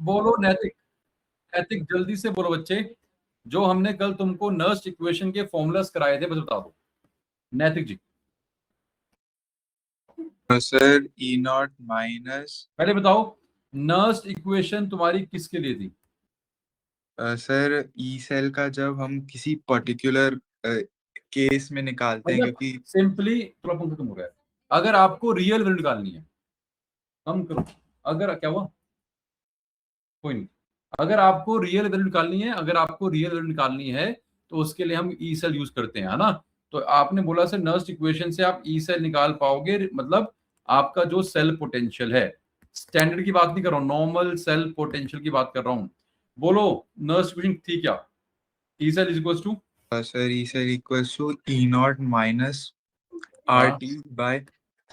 बोलो नैतिक, नैतिक जल्दी से बोलो बच्चे। जो हमने कल तुमको नर्स्ट इक्वेशन के फॉर्मूलास कराए थे बस बता दो। नैतिक जी तो सर ई नॉट माइनस, पहले बताओ नर्स्ट इक्वेशन तुम्हारी किसके लिए थी? सर ई सेल का जब हम किसी पर्टिकुलर केस में निकालते हैं, मतलब क्योंकि सिंपली थोड़ा पंखा कम हो गया है। अगर आपको रियल वैल्यू निकालनी है, कम करो। अगर क्या हुआ, कोई नहीं। अगर आपको रियल वैल्यू निकालनी है, अगर आपको रियल वैल्यू निकालनी है तो उसके लिए हम ई सेल यूज करते हैं, है ना। तो आपने बोला सर नर्स्ट इक्वेशन से आप ई सेल निकाल पाओगे, मतलब आपका जो सेल पोटेंशियल है, स्टैंडर्ड की बात नहीं कर रहा हूं, नॉर्मल सेल पोटेंशियल की बात कर रहा हूं। बोलो नर्स्ट इक्वेशन थी क्या? E cell is equal to, sir E cell equals to E not minus R हाँ टी बाय,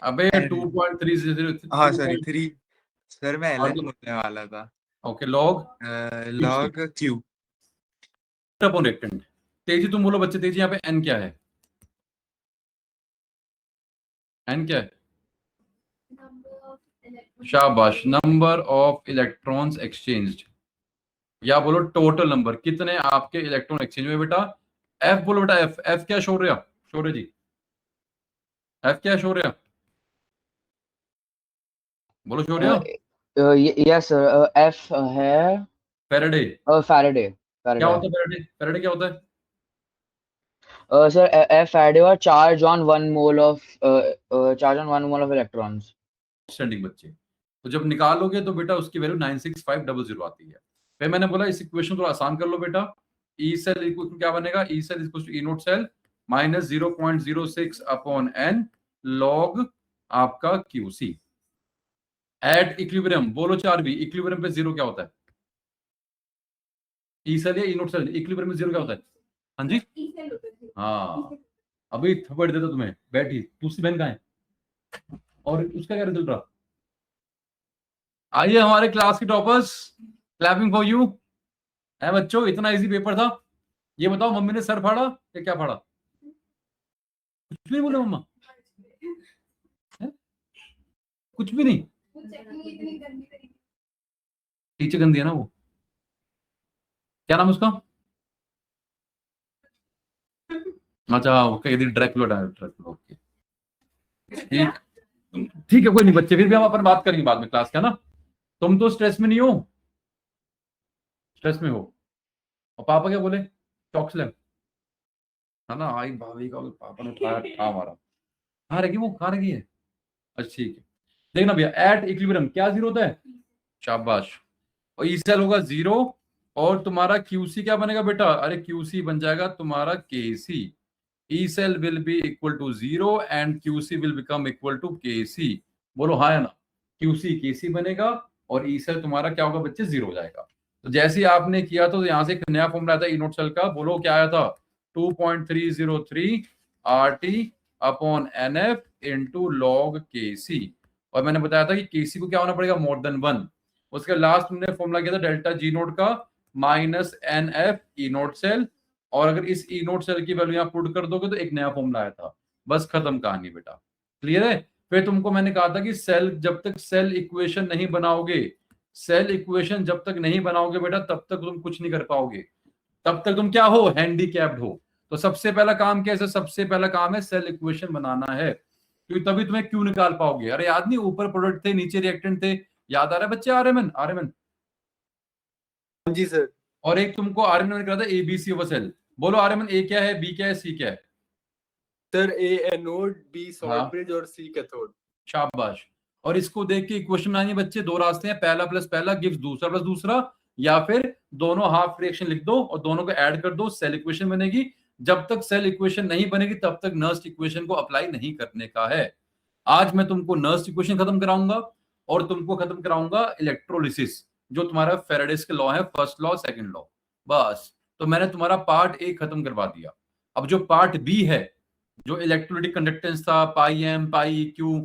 अबे 2.3 हाँ सॉरी 3, सर मैं एल एन बोलने वाला था। Okay log log Q upon reactant. तेजी तुम बोलो बच्चे, तेजी यहाँ पे एन क्या है? एन क्या है? शाबाश, नंबर ऑफ इलेक्ट्रॉन्स एक्सचेंज्ड, या बोलो टोटल नंबर, कितने आपके इलेक्ट्रॉन एक्सचेंज हुए बेटा। एफ बोलो बेटा, एफ, एफ क्या शौर्य, शौर्य जी एफ क्या शौर्य, बोलो शौर्य। यस एफ है फैराडे। फैराडे। क्या होता है फैराडे? फैराडे क्या होता है? सर एफ फैराडे और charge on 1 mole of electrons. Standing बच्चे, तो जब निकालोगे तो बेटा उसकी वैल्यू 96500 आती है। फिर मैंने बोला इस इक्वेशन को आसान कर लो बेटा। ई सेल इक्वल क्या बनेगा? E cell equal to E note cell minus 0.06 upon N log आपका क्यूसी एट इक्विलिब्रियम। बोलो 4 भी, इक्विलिब्रियम पे जीरो क्या होता है? ई सेल या ई नोट सेल, इक्विलिब्रियम में जीरो क्या होता है? हाँ जी, हाँ। अभी थप्पड़ देता तुम्हें, बैठी दूसरी बहन कहाँ है और उसका क्या रिजल्ट रहा? आइए हमारे क्लास के टॉपर्स, क्लैपिंग फॉर यू। है बच्चों, इतना इजी पेपर था। ये बताओ मम्मी ने सर फाड़ा या क्या फाड़ा? कुछ भी नहीं बोले मम्मा, कुछ भी नहीं। टीचर गंदी है ना वो, क्या नाम उसका? अच्छा ओके, यदि ड्रैकुला, ओके ठीक, ठीक है कोई नहीं बच्चे, फिर भी हम अपन बात करेंगे बाद में क्लास का ना। तुम तो स्ट्रेस में नहीं हो, स्ट्रेस में हो। और पापा क्या बोले? चॉकलेट है ना, आई भाभी का पापा ने उठाया ठा मारा। कहाँ रहेगी वो, कहाँ रहेगी है? अच्छा ठीक है, देखना भैया एट इक्विलिब्रियम क्या जीरो होता है? शाबाश। और ई सेल होगा जीरो, और तुम्हारा क्यूसी क्या बनेगा बेटा? अरे क्यूसी बन जाएगा तुम्हारा KC. E cell will be equal to zero and QC will become equal to KC. बोलो हाँ या ना। क्यूसी केसी बनेगा और ई सेल तुम्हारा क्या होगा बच्चे? जीरो हो जाएगा। तो जैसे ही आपने किया तो यहां से एक नया फॉर्मूला आया था ई नोट सेल का, बोलो क्या आया था? 2.303 R T upon N F into log K C. और मैंने बताया था कि केसी को क्या होना पड़ेगा? More than 1। उसके लास्ट में फॉर्मूला किया था डेल्टा जी नोट का minus N F E note cell, और अगर इस ई नोट सेल की वैल्यू यहाँ पुट कर दोगे तो एक नया फॉर्मूला आया था। बस खत्म कहानी बेटा, क्लियर है। फिर तुमको मैंने कहा था कि सेल, जब तक सेल इक्वेशन नहीं बनाओगे, सेल इक्वेशन जब तक नहीं बनाओगे बेटा तब तक तुम कुछ नहीं कर पाओगे, तब तक तुम क्या हो? हैंडीकैप्ड हो। तो सबसे पहला काम कैसे? सबसे पहला काम है सेल इक्वेशन बनाना है, क्योंकि तभी तुम्हें क्यू निकाल पाओगे। अरे याद नहीं, ऊपर प्रोडक्ट थे नीचे रिएक्टेंट थे, याद आ रहा है बच्चे? आरएमएन, आरएमएन। जी सर। और एक तुमको आरएमएन में कहा था एबीसी ऑफ सेल। बोलो आरएमएन ए क्या है, बी क्या है, सी क्या है? सर ए एनोड, बी सॉल्ट हाँ। ब्रिज और सी कैथोड। शाबाश। और इसको देख के इक्वेशन बनानी बच्चे, दो रास्ते हैं, पहला प्लस पहला गिव्स दूसरा प्लस दूसरा, या फिर दोनों हाफ रिएक्शन लिख दो और दोनों को ऐड कर दो, सेल इक्वेशन बनेगी। जब तक सेल इक्वेशन नहीं बनेगी तब तक नर्स्ट इक्वेशन को अप्लाई नहीं करने का है। आज मैं तुमको नर्स्ट इक्वेशन खत्म कराऊंगा और तुमको खत्म कराऊंगा इलेक्ट्रोलिसिस, जो तुम्हारा फेराडेस के लॉ है, फर्स्ट लॉ सेकंड लॉ। बस, तो मैंने तुम्हारा पार्ट ए खत्म करवा दिया। अब जो पार्ट बी है, जो इलेक्ट्रोलिटिक कंडक्टेंस था, पाई एम पाई क्यू,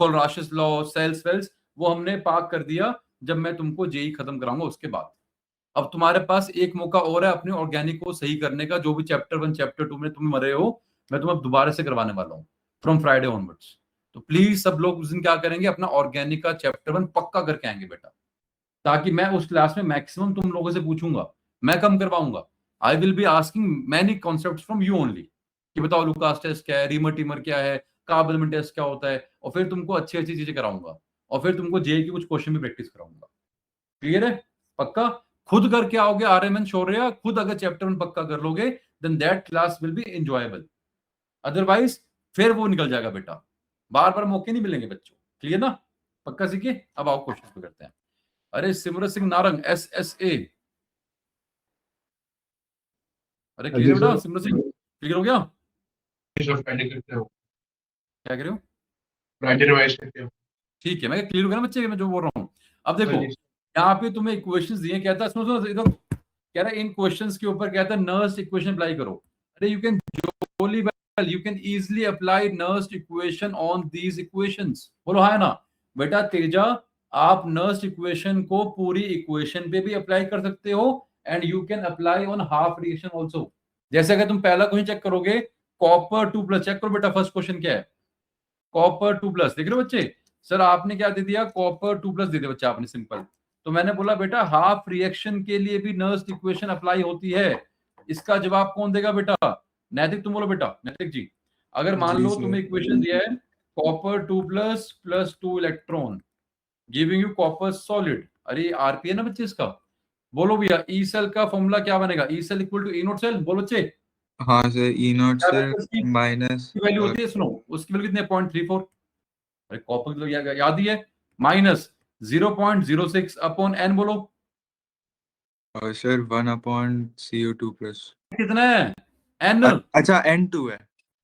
कोलराशस लॉ, सेल्स वेल्स, वो हमने पाक कर दिया जब मैं तुमको जेई खत्म कराऊंगा उसके बाद। अब तुम्हारे पास एक मौका और है अपने ऑर्गेनिक को सही करने का, जो भी चैप्टर 1 चैप्टर 2 में तुम मरे हो, मैं तुम्हें दोबारा से करवाने वाला हूँ फ्रॉम फ्राइडे ऑनवर्ड्स। तो प्लीज सब लोग उस दिन क्या करेंगे, अपना ऑर्गेनिक का चैप्टर 1 पक्का करके आएंगे बेटा। ताकि मैं उस क्लास में मैक्सिमम तुम लोगों से पूछूंगा, मैं कम करवाऊंगा। I will be asking many concepts from you only, कि बताओ लुकास टेस्ट क्या है, रीमर टीमर क्या है, काबलमन टेस्ट क्या होता है, और फिर तुमको अच्छी अच्छी चीजें कराऊंगा, और फिर तुमको जेई की कुछ क्वेश्चन भी प्रैक्टिस कराऊंगा। क्लियर है? पक्का? खुद करके आओगे आर्यमन शौर्य, खुद अगर चैप्टर 1 पक्का कर लोगे, then that class will be enjoyable. Otherwise फिर वो निकल जाएगा बेटा, बार बार मौके नहीं मिलेंगे बच्चों। क्लियर ना? पक्का सीखिए। अब आओ क्वेश्चन पे करते हैं। अरे सिमरत सिंह नारंग SSA, अरे क्लियर बेटा? सिमरत सिंह क्लियर हो गया? क्या कह रहे हो? फ्राइडे रिवाइज करते हो। ठीक है, मैं क्लियर हो गया ना बच्चे, मैं जो बोल रहा हूँ। अब देखो यहाँ पे तुम्हें इक्वेशंस दिए, कहता है सुनो सुनो इधर, कह रहा है इन क्वेश्चंस के ऊपर कहता है नर्स्ट इक्वेशन अप्लाई करो। अरे you can jolly well, you can easily apply Nernst equation on these equations. बोलो हाँ ना बेटा? तेजा, आप नर्स्ट इक्वेशन को पूरी इक्वेशन पे भी अप्लाई कर सकते हो, and you can apply on half reaction also. जैसे अगर तुम पहला क्वेश्चन चेक करोगे, कॉपर 2+, चेक करो बेटा फर्स्ट क्वेश्चन क्या है, कॉपर 2+, देख रहे हो बच्चे? सर आपने क्या दे दिया? कॉपर 2+ दे दिया बच्चा आपने, सिंपल। तो मैंने बोला बेटा हाफ रिएक्शन के लिए भी नर्स्ट इक्वेशन अप्लाई होती है। इसका जवाब कौन देगा बेटा? नैतिक, तुम बोलो बेटा। नैतिक जी, अगर मान जी लो सर। तुम्हें इक्वेशन दिया है copper 2+ + 2 electron giving you copper solid, अरे आरपी है ना बच्चे इसका। बोलो भैया ई सेल का फॉर्मूला क्या बनेगा? E cell equal to E note cell. बोलो बच्चे। हाँ सर, ई नॉट क्या सर वैल्यू उसकी माइनस वैल्यू होती है? सुनो उसकी वैल्यू कितनी है? 0.34। अरे कॉपर तो याद ही है, माइनस 0.06 अपॉन एन। बोलो सर 1/CO2+। कितना है? एन। अच्छा N2 है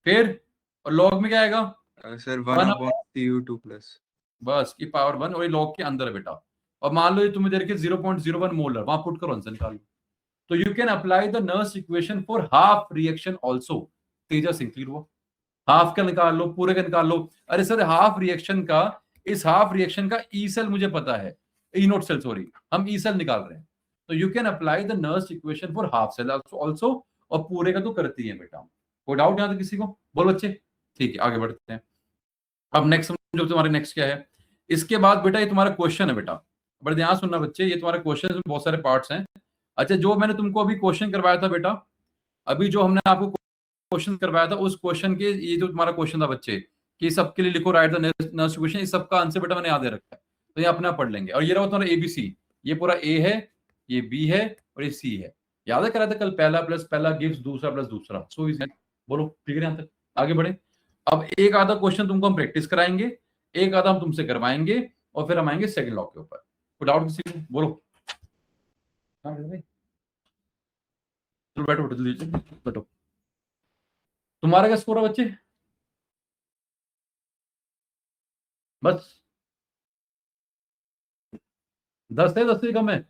फिर और लॉग में क्या आएगा? Sir 1 1/CO2+। बस की पावर 1, और ये लॉग के अंदर है बेटा। और मान लो ये तुम्हें दे रखे 0.01 मोलर, वहां पुट करो आंसर निकालो। तो you can apply the Nernst equation for half reaction also. Teja Singh clear हुआ? हाफ का निकाल लो, पूरे का निकाल लो। अरे सर हाफ रिएक्शन का, इस हाफ रिएक्शन का ई सेल मुझे पता है, ई नोट सेल सॉरी, हम ई सेल निकाल रहे हैं। तो you can apply the Nernst equation for half cell also, और पूरे का तो करती है बेटा। कोई डाउट यहां तक किसी को? बोलो बच्चे। ठीक है आगे बढ़ते हैं। अब नेक्स्ट जो तुम्हारे नेक्स्ट क्या है, इसके बाद बेटा ये तुम्हारा क्वेश्चन है बेटा, बड़े ध्यान सुनना बच्चे, ये तुम्हारे क्वेश्चन में बहुत सारे पार्ट्स हैं। अच्छा जो मैंने तुमको अभी क्वेश्चन करवाया था बेटा, अभी जो हमने आपको क्वेश्चन करवाया था उस क्वेश्चन के, ये जो तुम्हारा क्वेश्चन था बच्चे कि सबके लिए लिखो राइट द नर्स इक्वेशन, इस सबका आंसर बेटा मैंने याद रखा है, तो ये अपना पढ़ लेंगे। और ये रहा तुम्हारा ABC, ये पूरा A है, ये B है और ये C है। याद है कराया था कल, पहला प्लस पहला गिव्स दूसरा प्लस दूसरा। सो इज बोलो ठीक है यहां तक? आगे बढ़े। अब एक आधा क्वेश्चन तुमको हम प्रैक्टिस कराएंगे, एक आधा हम तुमसे करवाएंगे, और फिर हम आएंगे सेकंड लॉ के ऊपर। कोई डाउट किसी को? बोलो। चलो बैठो बैठो बैठो। तुम्हारा क्या स्कोर है बच्चे? बस 10 है, 10 से कम है?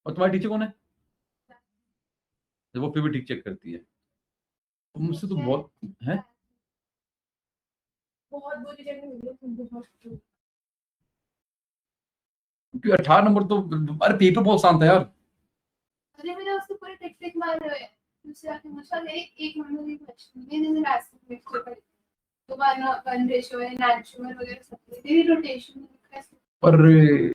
और तुम्हारी टीचर कौन है? वो फिर भी ठीक चेक करती है। मुझसे तो बहुत है। क्योंकि 18 नंबर तो, अरे पेपर बहुत शांत है यार। अरे मैंने उसके पूरे टिक मारे हुए हैं। दूसरे आके मुझे एक नंबर की क्वेश्चन ये दिन लास्ट में पेपर तो 1 रेशियो है, नेचुरल वगैरह सब तेरी रोटेशन लिखा है। अरे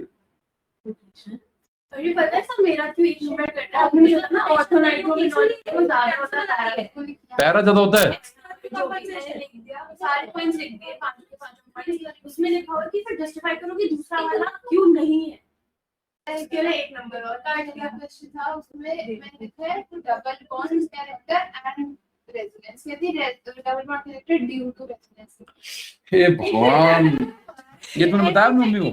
अरे पता है सब मेरा क्यों एक नंबर करता है? आपने मुझे ना ऑर्थोनाइट को नॉलेज को ज्यादा होता है, पैरा ज्यादा होता है। जो मैंने लिख दिया सारे पॉइंट्स लिख दिए 5 के 5 पॉइंट्स, उसमें लिखा हुआ कि फिर जस्टिफाई करो कि दूसरा वाला क्यों नहीं है। इसके लिए एक नंबर और काट दिया। क्वेश्चन था उसमें मैंने लिखा है double bond character and resonance, यदि double bond character due to resonance. हे भगवान, ये तुमने बताया मम्मी को?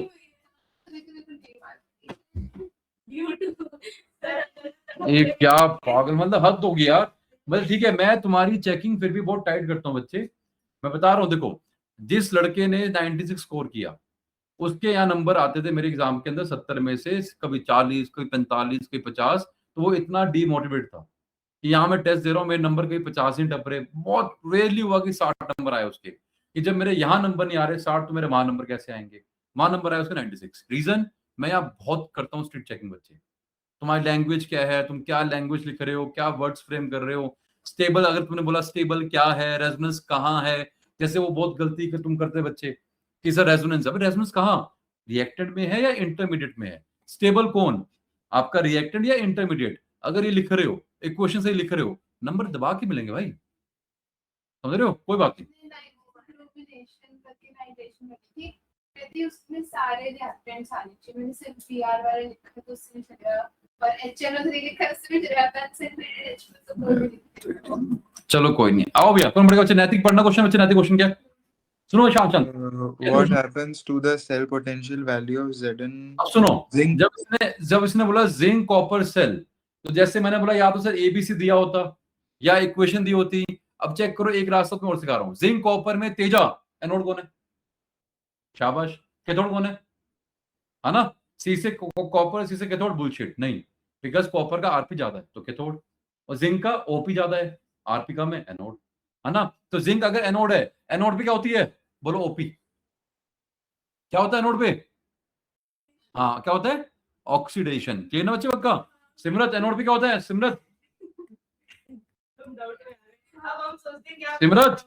ये क्या पागल, मतलब हद होगी यार। मतलब ठीक है, मैं तुम्हारी चेकिंग फिर भी बहुत टाइट करता हूँ बच्चे, मैं बता रहा हूँ। देखो जिस लड़के ने 96 स्कोर किया, उसके यहाँ नंबर आते थे मेरे एग्जाम के अंदर 70 में से कभी 40, कभी 45, कभी 50। तो वो इतना डीमोटिवेट था कि यहाँ मैं टेस्ट दे रहा हूँ, मेरे नंबर कभी 50 ही टप रहे। बहुत रेयरली हुआ कि 60 नंबर आए उसके, कि जब मेरे यहाँ नंबर नहीं आ रहे 60, तो मेरे वहां नंबर कैसे आएंगे? वहां नंबर आया उसके 96। रीजन, मैं यहाँ बहुत करता हूँ स्ट्रिक्ट चेकिंग बच्चे। तुम्हारी लैंग्वेज क्या है, तुम क्या लैंग्वेज लिख रहे हो, क्या वर्ड्स फ्रेम कर रहे हो, स्टेबल, अगर तुमने बोला स्टेबल क्या है, रेजोनेंस कहाँ है। जैसे वो बहुत गलती तुम करते बच्चे कि सर रेजोनेंस, अभी रेजोनेंस कहाँ? रिएक्टेंट में है या इंटरमीडिएट में है? स्टेबल कौन, आपका रिएक्टेंट या इंटरमीडिएट? अगर ये लिख रहे हो, इक्वेशन से लिख रहे हो, नंबर दबा के मिलेंगे भाई, समझ रहे हो? कोई बात नहीं। उसमें सारे रिएक्टेंट्स आने चाहिए, मैंने सिर्फ Br वाला लिखा तो उससे नहीं चलेगा, और HNO3 लिखा उससे भी चलेगा, तो सिर्फ H तो कोई भी लिख। चलो कोई नहीं, आओ भैया कौन पढ़ेगा बच्चे? नैतिक पढ़ना क्वेश्चन, बच्चे नैतिक क्वेश्चन क्या है? सुनो शाम चंद, What happens to the cell potential value of Zn अब सुनो, zinc? जब इसने बोला जिंक कॉपर सेल, तो जैसे मैंने बोला या तो सर एबीसी दिया होता या इक्वेशन दी होती। अब चेक करो, एक रास्ता मैं और सिखा रहा हूँ। जिंक कॉपर में तेजा एनोड कौन है? शाबाश। कैथोड कौन है ना? सी से कॉपर, सी से कैथोड, बुलशिट नहीं, बिकॉज कॉपर का आरपी ज्यादा है तो कैथोड, और जिंक का ओपी ज्यादा है, आरपी कम है, एनोड, है ना? तो जिंक अगर एनोड है, एनोड पे क्या होती है? बोलो ओपी। क्या होता है एनोड पे? हाँ, क्या होता है? ऑक्सीडेशन। क्लियर ना बच्चे पक्का? सिमरत, एनोड पे क्या होता है? सिमरत, सिमरत,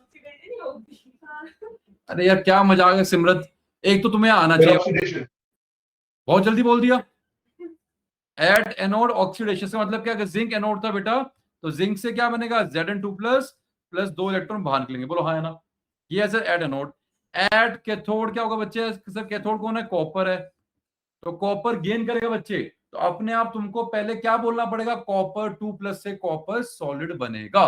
अरे यार क्या मजाक है सिमरत, एक तो तुम्हें आना चाहिए, ऑक्सीडेशन। बहुत जल्दी बोल दिया। एट एनोड ऑक्सीडेशन से मतलब क्या? अगर जिंक एनोड था बेटा, तो जिंक से क्या बनेगा? Zn2 प्लस 2 इलेक्ट्रॉन बाहर निकलेंगे। बोलो हाँ है ना? ये है sir at anode. At cathode क्या होगा बच्चे? सर कैथोड कौन है? कॉपर है, तो कॉपर गेन करेगा बच्चे, तो अपने आप तुमको पहले क्या बोलना पड़ेगा? कॉपर 2 प्लस से कॉपर सॉलिड बनेगा,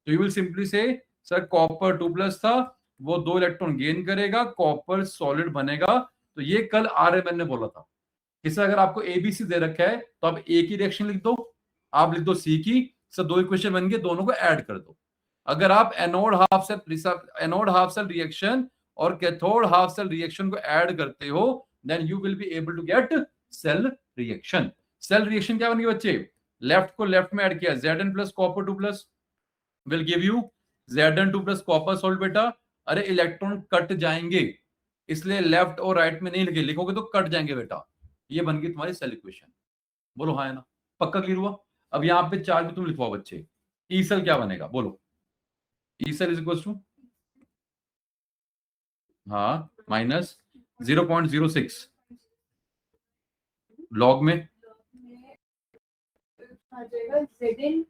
तो यू विल सिंपली से सर कॉपर 2 प्लस था, वो 2 इलेक्ट्रॉन गेन करेगा, कॉपर सॉलिड बनेगा। तो ये कल आरएमएन ने बोला था। इससे अगर आपको एबीसी दे रखा है तो आप ए की रिएक्शन लिख दो, आप लिख दो सी की, सर 2 इक्वेशन बन गए, दोनों को ऐड कर दो। अगर आप एनोड हाफ सेल रिएक्शन और कैथोड हाफ सेल रिएक्शन को ऐड करते हो, then you will be able to get cell reaction. Cell reaction क्या बनेगी बच्चे? लेफ्ट को लेफ्ट में ऐड किया, Zn plus copper 2 plus will give you Zn2 plus copper salt. बेटा अरे इलेक्ट्रॉन कट जाएंगे, इसलिए लेफ्ट और राइट में नहीं लिखे, लिखोगे तो कट जाएंगे बेटा। ये बन गई तुम्हारी सेल इक्वेशन। बोलो हाँ है ना? पक्का क्लियर हुआ? अब यहाँ पे चार्ज भी तुम लिखवाओ बच्चे। ई सेल क्या बनेगा? बोलो E cell is equal to, हाँ, माइनस 0.06 लॉग में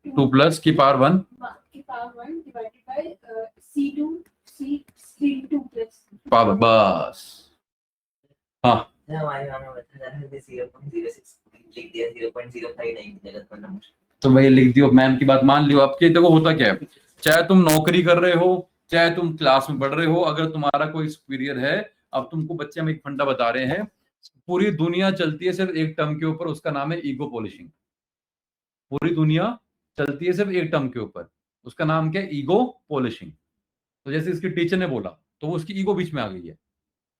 2 प्लस की power 1 divided by C2 plus power, बस। हाँ हमारे गाना बता रहा है 0.06 लिख दिया, 0.05 नहीं की जगह पर नंबर। तो भाई लिख दियो, मैम की बात मान लियो। अब के देखो होता क्या है, चाहे तुम नौकरी कर रहे हो, चाहे तुम क्लास में पढ़ रहे हो, अगर तुम्हारा कोई सुपीरियर है, अब तुमको बच्चे हम एक फंडा बता रहे हैं, पूरी दुनिया चलती है सिर्फ एक टर्म के ऊपर, उसका नाम है ईगो पॉलिशिंग। पूरी दुनिया चलती है सिर्फ एक टर्म के ऊपर, उसका नाम क्या है? Ego polishing. तो जैसे इसके टीचर ने बोला तो वो उसकी ईगो बीच में आ गई है।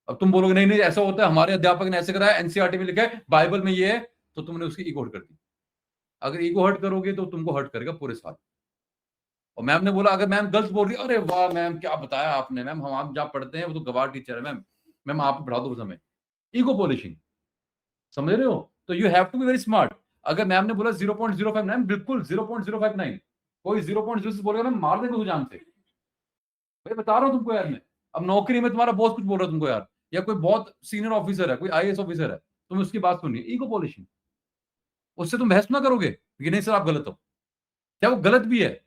अब तुम बोलोगे नहीं नहीं ऐसा होता है, हमारे अध्यापक ने ऐसे कराया, एनसीईआरटी में लिखा है, बाइबल में ये है, तो तुमने उसकी ईगो हर्ट कर दी। अगर ईगो हर्ट करोगे तो तुमको हर्ट करेगा पूरे साल। और मैम ने बोला, अगर मैम गलत बोल रही, अरे वाह मैम क्या बताया आपने, मैम हम आप जहाँ पढ़ते हैं वो तो गवार टीचर है मैम, मैम आप पढ़ा दो हमें। ईगो पॉलिशिंग, समझ रहे हो? तो you have to be very smart. अगर मैम ने बोला 0.05 मैम बिल्कुल 0.059, कोई 0.06 बोलेगा मैम मार देंगे जान से। भाई बता रहा हूँ तुमको यार मैं, अब नौकरी में तुम्हारा बॉस कुछ बोल रहा है तुमको यार, या कोई बहुत सीनियर ऑफिसर है, कोई आईएएस ऑफिसर है, तुम उसकी बात सुनिए, ईगो पॉलिशिंग। उससे तुम बहस ना करोगे कि नहीं सर आप गलत हो, क्या वो गलत भी है?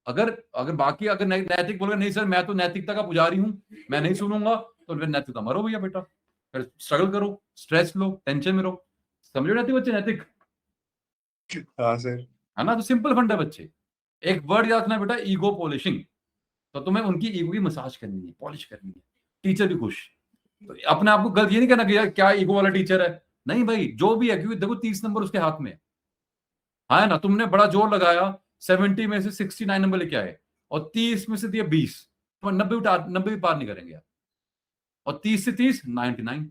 अगर अगर बाकी अगर नैतिक बोलोगे नहीं सर मैं तो नैतिकता का पुजारी हूं, मैं नहीं सुनूंगा, तो फिर नैतिकता मरो भैया बेटा, फिर स्ट्रगल करो, स्ट्रेस लो, टेंशन में रहो। समझो नैतिक बच्चे? नैतिक हाँ सर। है ना? तो सिंपल फंड है बच्चे, एक वर्ड याद रखना बेटा, ईगो पॉलिशिंग। तो तुम्हें उनकी ईगो की मसाज करनी है, पॉलिश करनी है, टीचर भी खुश। तो अपने आप को गलत ये नहीं कहना कि यार क्या ईगो वाला टीचर है, नहीं भाई जो भी है, क्योंकि देखो 30 नंबर उसके हाथ में है ना? तुमने बड़ा जोर लगाया, 70 में से 69 नंबर लेके आए, और 30 में से दिए 20, तो 90 भी पार नहीं करेंगे यार, और 30 से 30 99,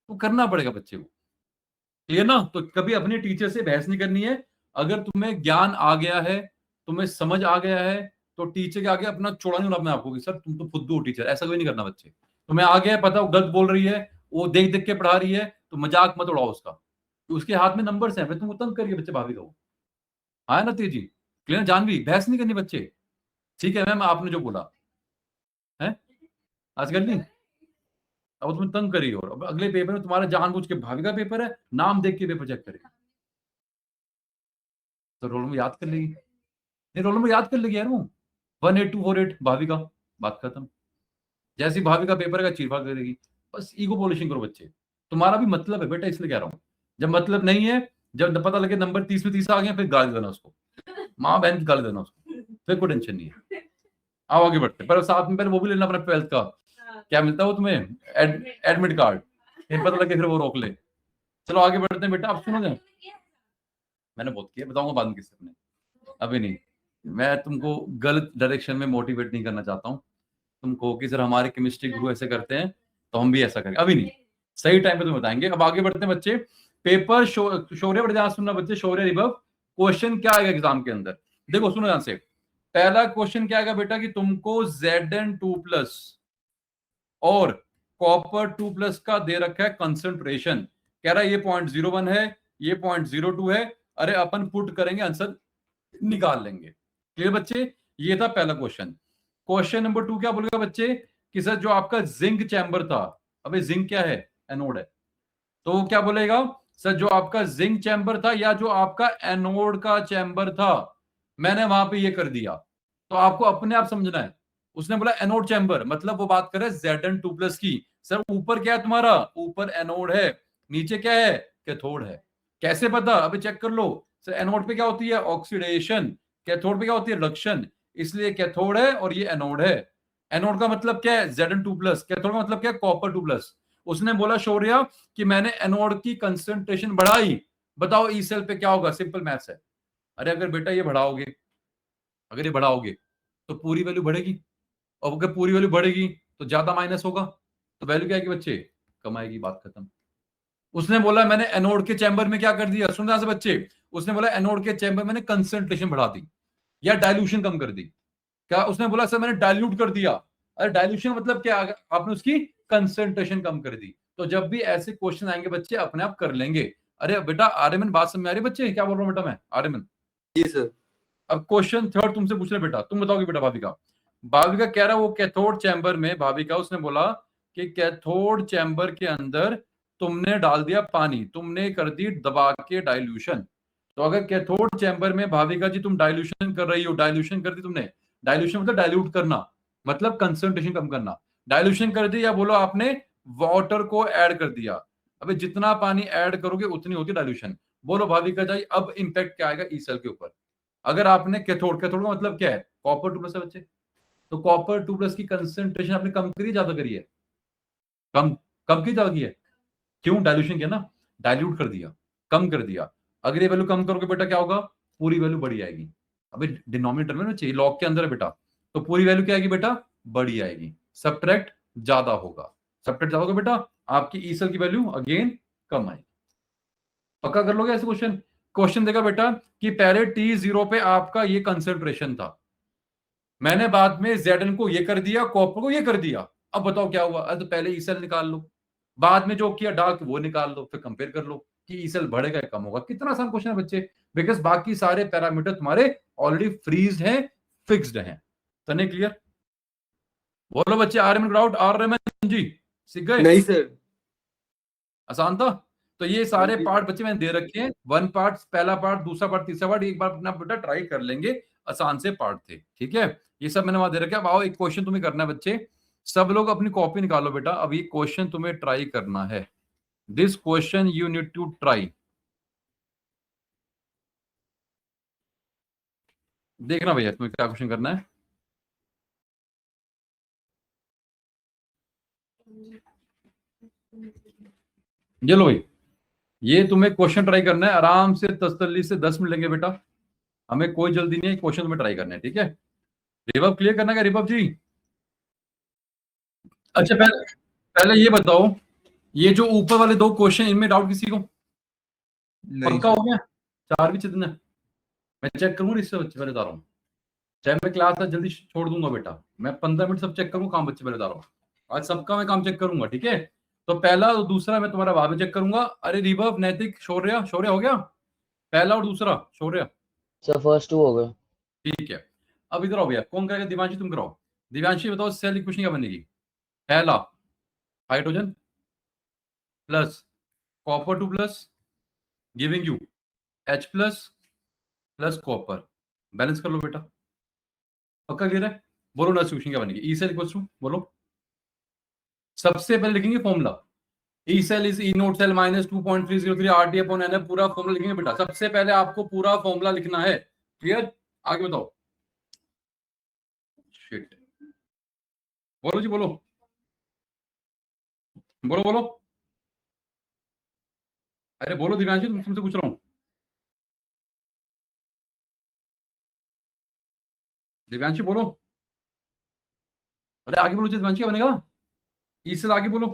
तो करना पड़ेगा बच्चे को। क्लियर ना? तो कभी अपने टीचर से बहस नहीं करनी है। अगर तुम्हें ज्ञान आ गया है, तुम्हें समझ आ गया है, तो टीचर के आगे अपना चौड़ा नहीं अपने आपको कि सर तुम तो फुद्दू हो टीचर, ऐसा कोई नहीं करना बच्चे। तुम्हें आ गया है, पता वो गलत बोल रही है, वो देख देख के पढ़ा रही है, तो मजाक मत उड़ाओ उसका, तो उसके हाथ में नंबर्स हैं, तुमको तंग करिए बच्चे, भाभी को आया ना तेजी। क्लियर? जानवी बहस नहीं करनी बच्चे, ठीक है मैम आपने जो बोला है आज कर ली। अब वो तुम्हें तंग करेगी, और अब अगले पेपर में तुम्हारा जानबूझ के भाविका पेपर है, नाम देख के पेपर चेक करेगी, तो रोल नंबर याद कर लेगी, नहीं रोल नंबर याद कर लेगी यार वो 18248 भाविका, बात खत्म। जैसी भाविका पेपर का चीरफाड़ करेगी, बस ईगो पॉलिशिंग करो बच्चे, तुम्हारा भी मतलब है बेटा, इसलिए कह रहा हूँ। जब मतलब नहीं है, जब पता लगे नंबर 30 में 30 आ गया, फिर गाली देना उसको, माँ बहन की गाली देना उसको, फिर कोई टेंशन नहीं है। आओ आगे बढ़ते, पर साथ में पहले वो भी लेना अपना 12th का, क्या मिलता है वो तुम्हें, एडमिट कार्ड, फिर पता लगे फिर वो रोक ले। चलो आगे बढ़ते हैं बेटा, आप सुनोगे, मैंने बहुत किया, बताऊंगा बाद में किससे, अपने अभी नहीं, मैं तुमको गलत डायरेक्शन में मोटिवेट नहीं करना चाहता हूँ, तुमको कि सर हमारे केमिस्ट्री गुरु ऐसे करते हैं तो हम भी ऐसा करें, अभी नहीं, सही टाइम पे तुम्हें बताएंगे। अब आगे बढ़ते हैं बच्चे, पेपर शौर्य, बड़े ध्यान सुनना बच्चे, शौर्य रिभव, क्वेश्चन क्या आएगा एग्जाम के अंदर, देखो सुनो ध्यान से, पहला क्वेश्चन क्या आएगा बेटा कि तुमको Zn2+ और कॉपर 2+ का दे रखा है कंसंट्रेशन, कह रहा है ये 0.01 है, ये 0.02 है, अरे अपन पुट करेंगे आंसर निकाल लेंगे। क्लियर बच्चे, ये था पहला क्वेश्चन। क्वेश्चन नंबर 2 क्या बोलेगा बच्चे कि सर जो आपका जिंक चैम्बर था, अबे जिंक क्या है, एनोड है, तो क्या बोलेगा सर जो आपका जिंक चैम्बर था या जो आपका एनोड का चैम्बर था, मैंने वहां पे ये कर दिया, तो आपको अपने आप समझना है। उसने बोला एनोड चैम्बर, मतलब वो बात कर रहा है Zn2+ की, सर ऊपर क्या है तुम्हारा, ऊपर एनोड है, नीचे क्या है, कैथोड है, कैसे पता, अभी चेक कर लो, सर एनोड पे क्या होती है ऑक्सीडेशन, कैथोड पे क्या होती है रिडक्शन, इसलिए कैथोड है और ये एनोड है। एनोड का मतलब क्या है Zn2+, कैथोड का मतलब क्या है कॉपर 2+। उसने बोला शौर्य कि मैंने एनोड की कंसंट्रेशन बढ़ाई, बताओ ई सेल पे क्या होगा, सिंपल मैथ्स है। अरे अगर बेटा ये बढ़ाओगे, अगर ये बढ़ाओगे तो पूरी वैल्यू बढ़ेगी, और अगर पूरी वैल्यू बढ़ेगी तो ज्यादा माइनस होगा, तो वैल्यू क्या आएगी बच्चे, कम आएगी, बात खत्म। उसने बोला मैंने एनोड के चैम्बर में क्या कर दिया, सुन से बच्चे, उसने बोला एनोड के चैम्बर मैंने कंसंट्रेशन बढ़ा दी या डाइल्यूशन कम कर दी, क्या उसने बोला सर मैंने डाइल्यूट कर दिया, अरे डाइल्यूशन मतलब क्या, आपने उसकी कंसंट्रेशन कम कर दी। तो जब भी ऐसे क्वेश्चन आएंगे बच्चे अपने आप कर लेंगे। अरे बेटा आर्यमन बात समझ में आ रही है बच्चे, क्या बोल रहा हूँ बेटा मैं, आर्यमन जी सर। अब क्वेश्चन थर्ड तुमसे पूछ रहे बेटा, तुम बताओगे बेटा, भाविका कह रहा है वो कैथोड चैम्बर में, भाविका उसने बोला कि कैथोड चैम्बर के अंदर तुमने डाल दिया पानी, तुमने कर दी दबा के डाइल्यूशन। तो अगर कैथोड चैम्बर में भाविका जी तुम डाइल्यूशन कर रही हो, डाइल्यूशन कर दी तुमने, डाइल्यूशन मतलब डाइल्यूट करना, मतलब कंसंट्रेशन कम करना, डाइल्यूशन कर दी या बोलो आपने वाटर को ऐड कर दिया, अबे जितना पानी ऐड करोगे उतनी होती डाइल्यूशन। बोलो भाविका जी अब इंपैक्ट क्या आएगा ई सेल के ऊपर, अगर आपने कैथोड, कैथोड का मतलब क्या है कॉपर 2+ है बच्चे, तो कॉपर 2+ की कंसंट्रेशन आपने कम करी ज्यादा करी है, कम कम की ज्यादा की है, क्यों, डाइल्यूशन किया ना, डाइल्यूट कर दिया, कम कर दिया। अगर ये वैल्यू कम करोगे बेटा क्या होगा, पूरी वैल्यू बढ़ी आएगी, अबे डिनोमिनेटर में ना चाहिए, लॉग के अंदर है बेटा, तो पूरी वैल्यू क्या आएगी बेटा, बड़ी आएगी, सबट्रैक्ट ज्यादा होगा, सबट्रैक्ट ज्यादा होगा बेटा, आपकी ई सेल की वैल्यू अगेन कम आएगी। पक्का कर लोगे ऐसे क्वेश्चन, क्वेश्चन देगा बेटा कि पहले T0 पे आपका ये कंसंट्रेशन था, मैंने बाद में Zn को ये कर दिया, कॉपर को ये कर दिया, अब बताओ क्या हुआ, तो पहले ई सेल निकाल लो, बाद में जो किया डाल के वो निकाल लो, फिर कंपेयर कर लो कि ई सेल बढ़ेगा या कम होगा। कितना आसान क्वेश्चन है बच्चे, बिकॉज बाकी सारे पैरामीटर तुम्हारे ऑलरेडी फ्रीज्ड हैं, फिक्स्ड हैं। तो नहीं क्लियर, बोलो बच्चे, आर्यमन डाउट, आर्यमन जी सीख गए, नहीं सर। आसान था। तो ये सारे जी। पार्ट बच्चे मैंने दे रखे हैं, 1 पार्ट, पहला पार्ट, दूसरा पार्ट, तीसरा पार्ट, एक बार अपना बेटा ट्राई कर लेंगे, आसान से पार्ट थे, ठीक है, ये सब मैंने वहां दे रखे। अब आओ एक क्वेश्चन तुम्हें करना है बच्चे, सब लोग अपनी कॉपी निकालो बेटा, अब ये क्वेश्चन तुम्हें ट्राई करना है, this question you need to try. देखना भैया तुम्हें क्या क्वेश्चन करना है, चलो भाई, ये तुम्हें क्वेश्चन ट्राई करना है, आराम से तसल्ली से 10 मिनट लेंगे बेटा, हमें कोई जल्दी नहीं है, क्वेश्चन तुम्हें ट्राई करना है, ठीक है। रिवर्ब क्लियर करना है रिवर्ब जी। अच्छा पहले ये बताओ, ये जो ऊपर वाले 2 क्वेश्चन, इनमें डाउट किसी को, नहीं पक्का हो गया, 4 भी चितना, मैं चेक करूंगा इससे बच्चे, पहले बता रहा हूँ, चाहे मैं क्लास आज जल्दी छोड़ दूंगा बेटा, मैं 15 मिनट सब चेक करूंगा काम, बच्चे पहले बता रहा हूँ, आज सबका मैं काम चेक करूंगा, ठीक है। तो पहला और दूसरा मैं तुम्हारा बाद में चेक करूंगा। अरे रिवर्ब, नैतिक, शौर्य, शौर्य हो गया पहला और दूसरा, शौर्य सर फर्स्ट 2 हो गए। ठीक है। अब इधर आओ भैया, कौन करेगा, दिव्यांशी तुम कराओ, दिव्यांशी बताओ सेल इक्वेशन क्या बनेगी, पहला hydrogen, plus copper 2 plus giving you H plus plus copper. Balance कर लो बेटा, पक्का क्लियर है? बोलो ना सॉल्यूशन क्या बनेगी। ई सेल इक्वल्स टू, बोलो सबसे पहले लिखेंगे formula, E cell is E note cell minus 2.303 RT upon NF, पूरा फॉर्मूला लिखेंगे बेटा। सबसे पहले आपको पूरा फॉर्मूला लिखना है, क्लियर? आगे बताओ। शिट, बोलो जी, बोलो बोलो बोलो। अरे बोलो दिव्यांशी, तुमसे पूछ रहा हूँ। दिव्यांशी बोलो, अरे आगे बोलो जी, दिव्यांशी क्या बनेगा? ई सेल आगे बोलो।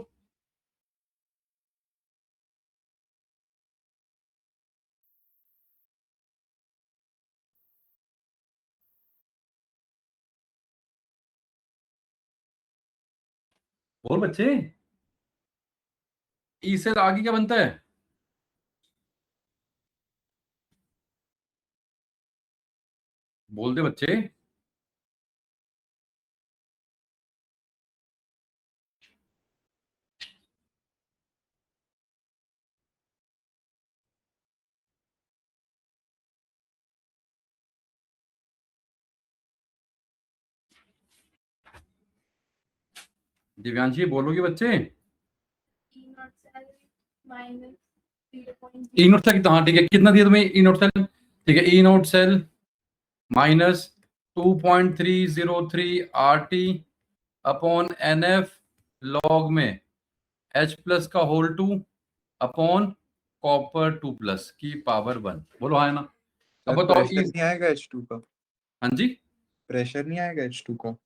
बोल बच्चे, ई सेल आगे क्या बनता है? बोल दे बच्चे। दिव्यांशी बोलोगे बच्चे? E naught cell minus 0.0. ई नोट सेल कितना, हाँ ठीक है, कितना दिया तुम्हें ई नोट सेल? ठीक है, E note cell minus 2.303 RT upon NF log में H प्लस का होल 2 अपॉन कॉपर 2 प्लस की पावर 1। बोलो हाँ है ना? अब सर बताओ प्रेशर नहीं आएगा H2 का? हाँ जी, प्रेशर नहीं आएगा H2 का?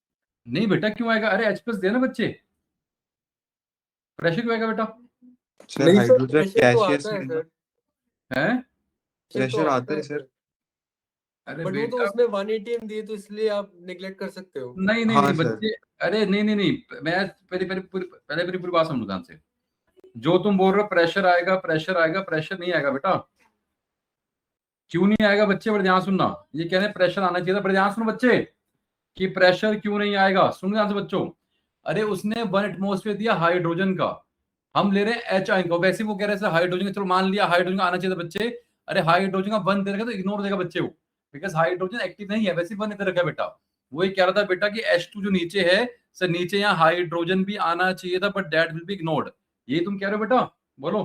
नहीं बेटा क्यों आएगा? अरे H प्लस देना बच्चे, प्रेशर क्यों आएगा बेटा? सर नहीं सर, हाइड्रोजन प्रेशर तो गैसियस आता है में सर, है? प्रेशर आता है सर। अरे बट वो तो बेटा उसने 1 ATM दिए, तो इसलिए आप नेग्लेक्ट कर सकते हो। नहीं नहीं हाँ नहीं सर। बच्चे, अरे नहीं नहीं नहीं, मैं पहले मेरी पूरी बात समझो ध्यान से। जो तुम बोल रहे हो प्रेशर आएगा प्रेशर आएगा, प्रेशर नहीं आएगा बेटा। क्यों नहीं आएगा बच्चे? बड़े ध्यान सुनना, ये कह रहे हैं प्रेशर आना चाहिए था। बड़े ध्यान सुनो बच्चे कि प्रेशर क्यों नहीं आएगा, सुनो ध्यान से बच्चों। अरे उसने 1 एटमॉस्फेयर दिया हाइड्रोजन का, हम ले रहे हैं H आयन का। वैसे वो कह रहे हैं हाइड्रोजन का, चलो मान लिया हाइड्रोजन का आना चाहिए था बच्चे। अरे हाइड्रोजन का 1 दे रखा तो इग्नोर देगा बच्चे वो, बिकॉज हाइड्रोजन एक्टिव नहीं है, वैसे 1 दे रखा है बेटा। वो ये कह रहा था बेटा कि H2 जो नीचे है सर, नीचे यहाँ हाइड्रोजन भी आना चाहिए था, but that will be ignored. ये तुम कह रहे हो बेटा? बोलो।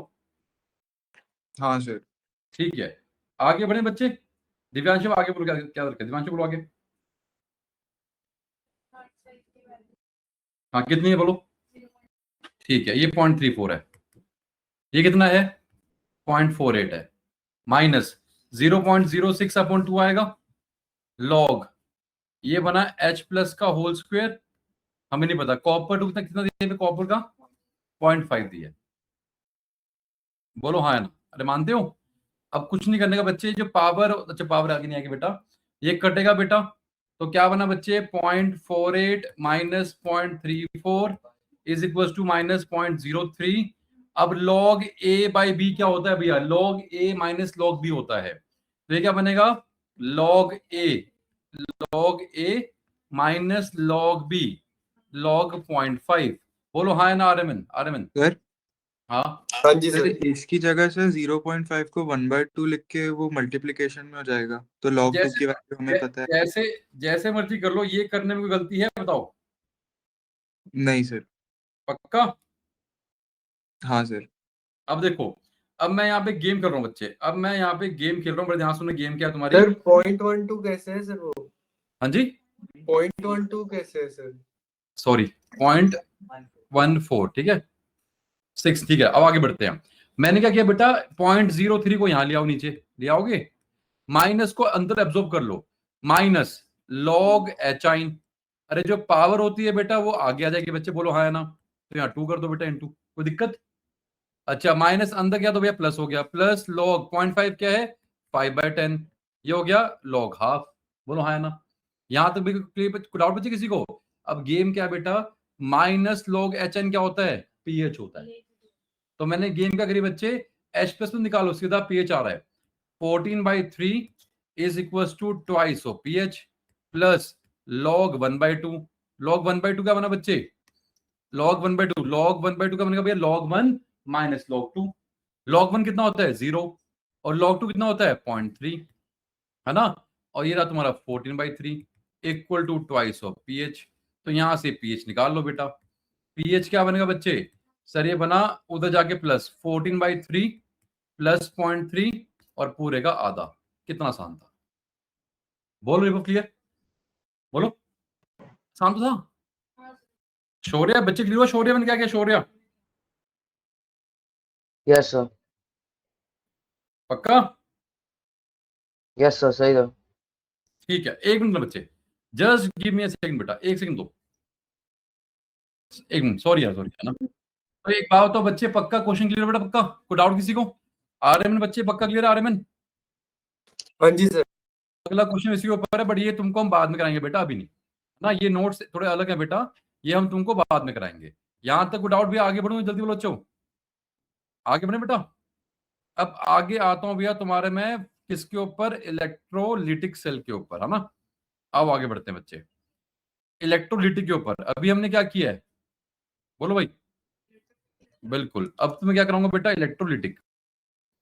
हाँ सर। ठीक है, आगे बढ़े बच्चे। दिव्यांशु आगे बोलो, क्या क्या रखा है? दिव्यांशु बोलो आगे। Naught cell की value हाँ कितनी है बोलो? 0.0. ठीक है, ये 0.34 है, ये कितना है? 0.48 है, माइनस 0.06 अपॉन 2 आएगा लॉग, ये बना H प्लस का होल स्क्वायर। हमें नहीं पता कॉपर 2 कितना दिया, कॉपर का 0.5 दिया। बोलो हाँ है ना? अरे मानते हो? अब कुछ नहीं करने का बच्चे, जो पावर, अच्छा पावर आगे नहीं आएगी बेटा, ये कटेगा बेटा, तो क्या बना बच्चे? 0.48 minus 0.34 is equal to minus 0.03। अब लॉग ए बाई बी क्या होता है भैया? लॉग ए माइनस लॉग बी होता है, तो ये क्या बनेगा? लॉग ए माइनस लॉग बी लॉग 0.5। बोलो हाँ है ना? आरएमएन सर हाँ हाँ जी सर सर। इसकी जगह से 0.5 को 1/2 लिख के वो मल्टीप्लिकेशन में हो जाएगा, तो log 2 की वैल्यू हमें पता है। जैसे जैसे मर्जी कर लो, ये करने में कोई गलती है बताओ? नहीं सर। पक्का? हाँ सर। अब देखो, अब मैं यहाँ पे गेम कर रहा हूँ बच्चे, अब मैं यहाँ पे गेम खेल रहा हूँ, बड़े ध्यान सुनो। गेम क्या है तुम्हारी? सर 0.12 कैसे है सर? वो हाँ जी, 0.12 कैसे है सर? सॉरी 0.14, ठीक है 6, ठीक है। अब आगे बढ़ते हैं। मैंने क्या किया बेटा? 0.03 को यहाँ ले आओ, नीचे ले आओगे, माइनस को अंदर एब्जॉर्ब कर लो, माइनस लॉग एच आइन। अरे जो पावर होती है बेटा वो आगे आ जाएगी बच्चे, बोलो हाँ है ना? तो यहाँ 2 कर दो बेटा इनटू, कोई दिक्कत? अच्छा माइनस अंदर गया तो भैया प्लस हो गया, प्लस लॉग 0.5 क्या है? 5/10, ये हो गया लॉग हाफ। बोलो हाँ है ना? यहां तक बिल्कुल डाउट बच्चे किसी को? अब गेम क्या है बेटा? माइनस लॉग एच एन क्या होता है? पीएच होता है। तो मैंने गेम क्या करी बच्चे? एच प्लस में निकालो, सीधा पीएच आ रहा है। 14/3 is equal to twice of pH plus log 1/2। Log 1/2 क्या बना बच्चे? लॉग 1/2, लॉग 1/2 का बनेगा भैया लॉग 1 माइनस log 2। log 1 कितना होता है 0 और log 2 कितना होता है 0.3, है ना। और ये रहा तुम्हारा 14/3 equal to twice of pH। तो यहां से pH निकाल लो बेटा। pH क्या बनेगा बच्चे? सर ये बना उधर जाके प्लस 14/3 प्लस 0.3 और पूरे का आधा। कितना आसान था? बोलो रिपो, क्लियर? बोलो, आसान तो था। शौर्य, बच्चे क्लियर हुआ? शौर्य बन क्या शौर्य? यस सर, पक्का? यस सर, सही था। ठीक है, एक मिनट बच्चे, just give me a second बेटा, एक सेकंड दो, एक मिनट। सॉरी यार, सॉरी, है ना। तो एक बात तो बच्चे, पक्का क्वेश्चन क्लियर बेटा? पक्का? कोई डाउट किसी को? आर्यमन बच्चे पक्का क्लियर? आर्यमन हाँ जी सर। अगला क्वेश्चन इसी के ऊपर है, बट ये तुमको हम बाद में कराएंगे बेटा, अभी नहीं ना। ये नोट्स थोड़े अलग है बेटा, ये हम तुमको बाद में कराएंगे। यहां तक कोई डाउट भी? आगे बढ़ो, जल्दी बोलो बच्चों, आगे बढ़े बेटा। अब आगे आता हूं भैया तुम्हारे में किसके ऊपर? इलेक्ट्रोलिटिक सेल के ऊपर, है ना। अब आगे बढ़ते हैं बच्चे, इलेक्ट्रोलिटिक के ऊपर। अभी हमने क्या किया है? बोलो भाई। बिल्कुल, अब तुम्हें क्या कराऊंगा बेटा? इलेक्ट्रोलिटिक।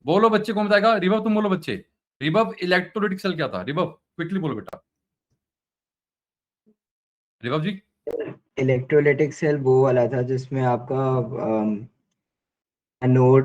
बोलो बच्चे, कौन बताएगा? रिभव, तुम बोलो बच्चे। रिभव, इलेक्ट्रोलिटिक सेल क्या था? रिभव, क्विकली बोलो बेटा। रिभव जी। इलेक्ट्रोलाइटिक सेल वो वाला था जिसमें आपका एनोड